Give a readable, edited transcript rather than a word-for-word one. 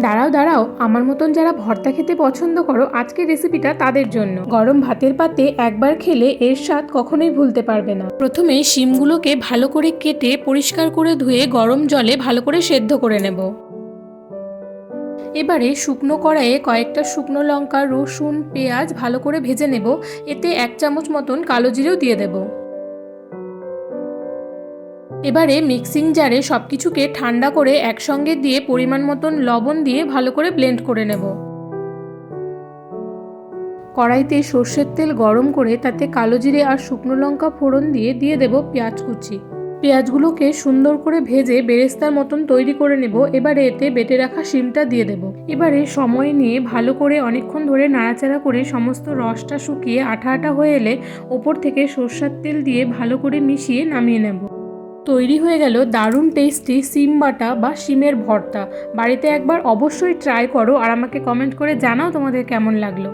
দাঁড়াও দাঁড়াও, আমার মতন যারা ভর্তা খেতে পছন্দ করো আজকের রেসিপিটা তাদের জন্য। গরম ভাতের পাতে একবার খেলে এর স্বাদ কখনোই ভুলতে পারবে না। প্রথমে শিমগুলোকে ভালো করে কেটে পরিষ্কার করে ধুয়ে গরম জলে ভালো করে সেদ্ধ করে নেব। এবারে শুকনো কড়াইয়ে কয়েকটা শুকনো লঙ্কা, রসুন, পেঁয়াজ ভালো করে ভেজে নেব। এতে 1 চামচ মতন কালো জিরেও দিয়ে দেব। এবারে মিক্সিং জারে সব কিছুকে ঠান্ডা করে একসঙ্গে দিয়ে পরিমাণ মতন লবণ দিয়ে ভালো করে ব্লেন্ড করে নেব। কড়াইতে সর্ষের তেল গরম করে তাতে কালো জিরে আর শুকনো লঙ্কা ফোড়ন দিয়ে দিয়ে দেব পেঁয়াজ কুচি। পেঁয়াজগুলোকে সুন্দর করে ভেজে বেরেস্তার মতন তৈরি করে নেব। এবারে এতে বেটে রাখা শিমটা দিয়ে দেব। এবারে সময় নিয়ে ভালো করে অনেকক্ষণ ধরে নাড়াচাড়া করে সমস্ত রসটা শুকিয়ে আঠা আঠা হয়ে এলে ওপর থেকে সর্ষের তেল দিয়ে ভালো করে মিশিয়ে নামিয়ে নেব। তৈরি হয়ে গেল দারুণ টেস্টি শিম বাটা বা শিমের ভর্তা। বাড়িতে একবার অবশ্যই ট্রাই করো আর আমাকে কমেন্ট করে জানাও তোমাদের কেমন লাগলো।